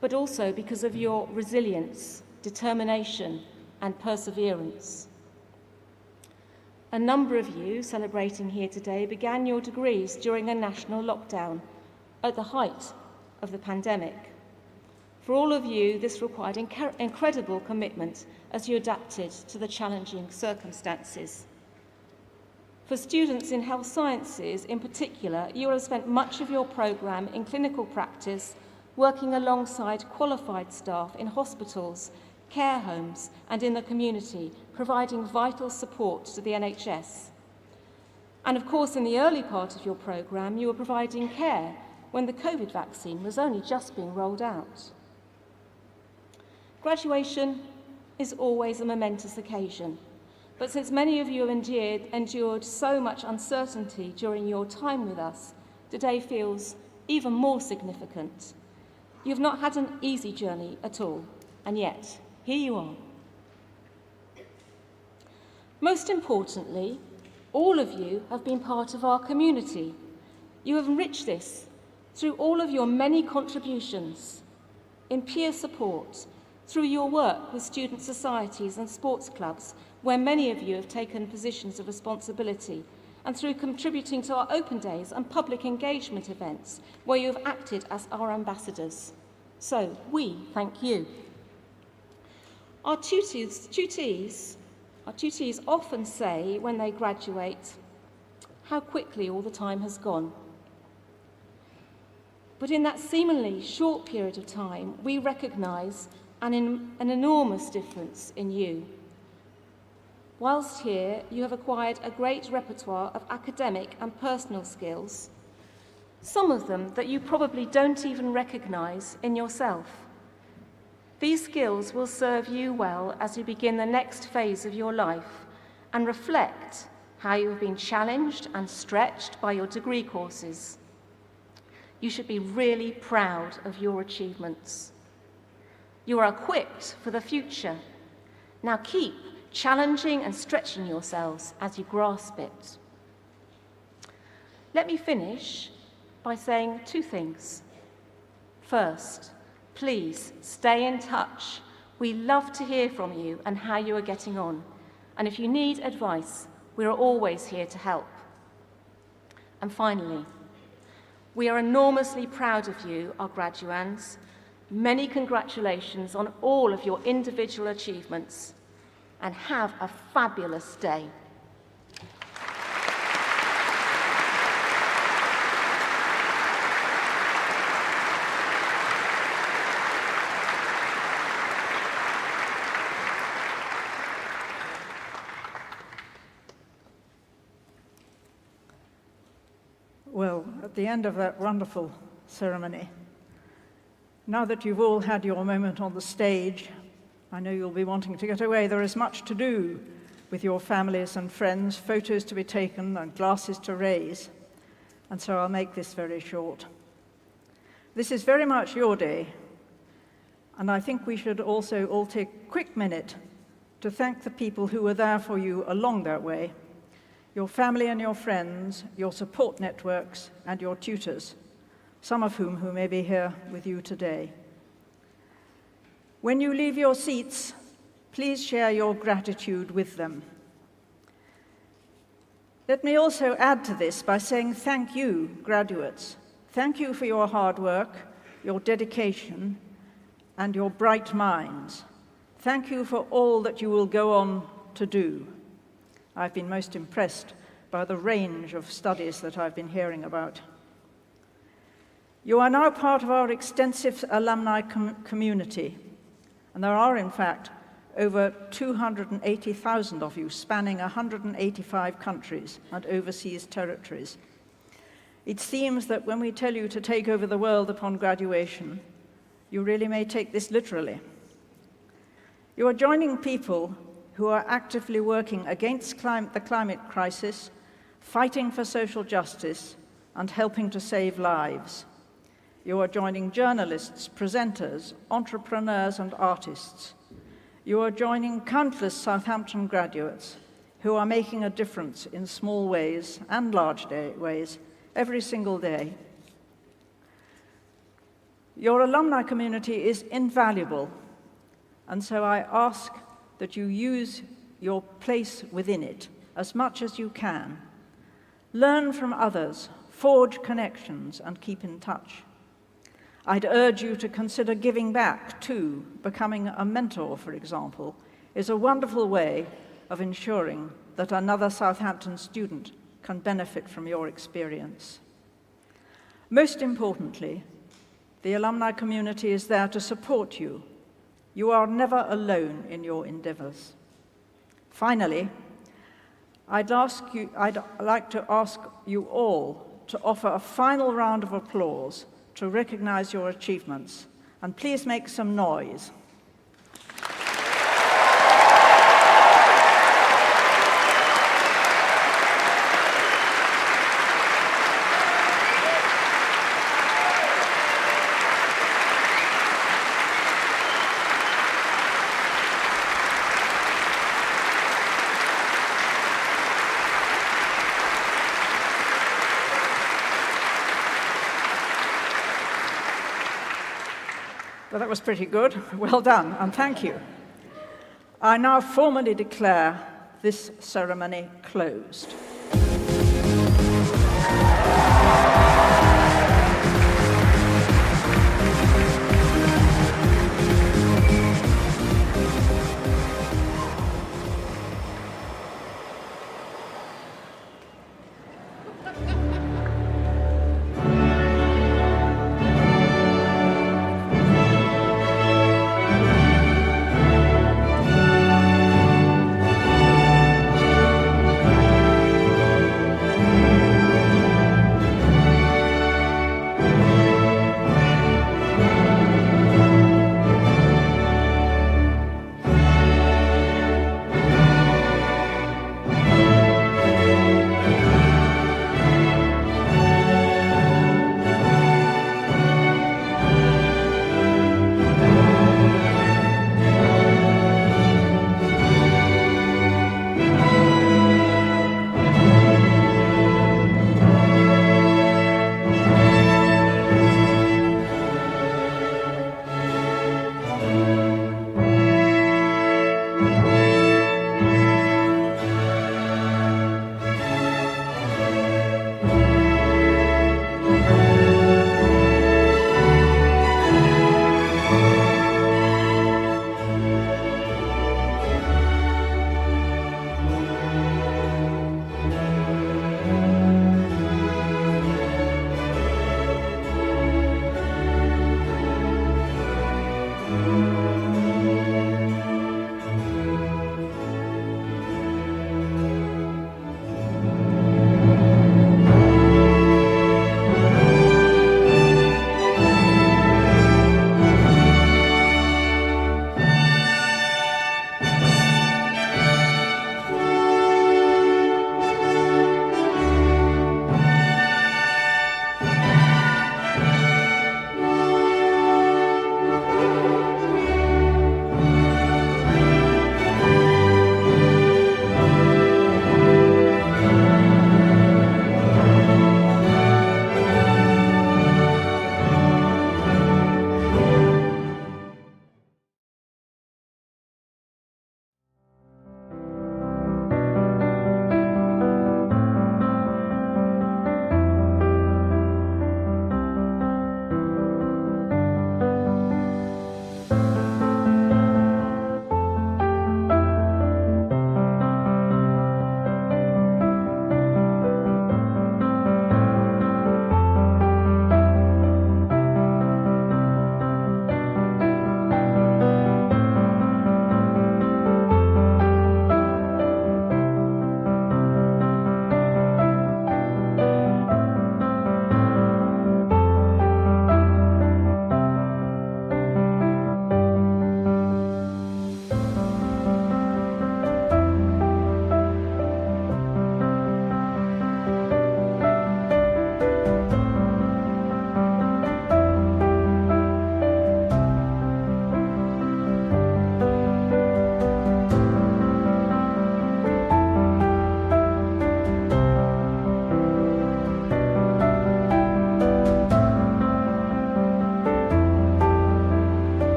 but also because of your resilience, determination, and perseverance. A number of you celebrating here today began your degrees during a national lockdown at the height of the pandemic. For all of you, this required incredible commitment as you adapted to the challenging circumstances. For students in health sciences in particular, you will have spent much of your programme in clinical practice, working alongside qualified staff in hospitals, care homes and in the community, providing vital support to the NHS. And of course, in the early part of your programme, you were providing care when the COVID vaccine was only just being rolled out. Graduation is always a momentous occasion, but since many of you have endured so much uncertainty during your time with us, today feels even more significant. You've not had an easy journey at all, and yet, here you are. Most importantly, all of you have been part of our community. You have enriched this through all of your many contributions, in peer support, through your work with student societies and sports clubs, where many of you have taken positions of responsibility, and through contributing to our open days and public engagement events, where you have acted as our ambassadors. So, we thank you. Our tutees often say when they graduate, how quickly all the time has gone. But in that seemingly short period of time, we recognise an enormous difference in you. Whilst here, you have acquired a great repertoire of academic and personal skills, some of them that you probably don't even recognise in yourself. These skills will serve you well as you begin the next phase of your life and reflect how you have been challenged and stretched by your degree courses. You should be really proud of your achievements. You are equipped for the future. Now keep challenging and stretching yourselves as you grasp it. Let me finish by saying two things. First, please stay in touch. We love to hear from you and how you are getting on. And if you need advice, we are always here to help. And finally, we are enormously proud of you, our graduands. Many congratulations on all of your individual achievements, and have a fabulous day. Well, at the end of that wonderful ceremony, now that you've all had your moment on the stage, I know you'll be wanting to get away. There is much to do with your families and friends, photos to be taken and glasses to raise, and so I'll make this very short. This is very much your day, and I think we should also all take a quick minute to thank the people who were there for you along that way, your family and your friends, your support networks, and your tutors, some of whom may be here with you today. When you leave your seats, please share your gratitude with them. Let me also add to this by saying thank you, graduates. Thank you for your hard work, your dedication, and your bright minds. Thank you for all that you will go on to do. I've been most impressed by the range of studies that I've been hearing about. You are now part of our extensive alumni community, and there are, in fact, over 280,000 of you spanning 185 countries and overseas territories. It seems that when we tell you to take over the world upon graduation, you really may take this literally. You are joining people who are actively working against the climate crisis, fighting for social justice, and helping to save lives. You are joining journalists, presenters, entrepreneurs, and artists. You are joining countless Southampton graduates who are making a difference in small ways and large ways every single day. Your alumni community is invaluable, and so I ask that you use your place within it as much as you can. Learn from others, forge connections, and keep in touch. I'd urge you to consider giving back too. Becoming a mentor, for example, is a wonderful way of ensuring that another Southampton student can benefit from your experience. Most importantly, the alumni community is there to support you. You are never alone in your endeavors. Finally, I'd like to ask you all to offer a final round of applause to recognize your achievements, and please make some noise. Well, that was pretty good. Well done, and thank you. I now formally declare this ceremony closed.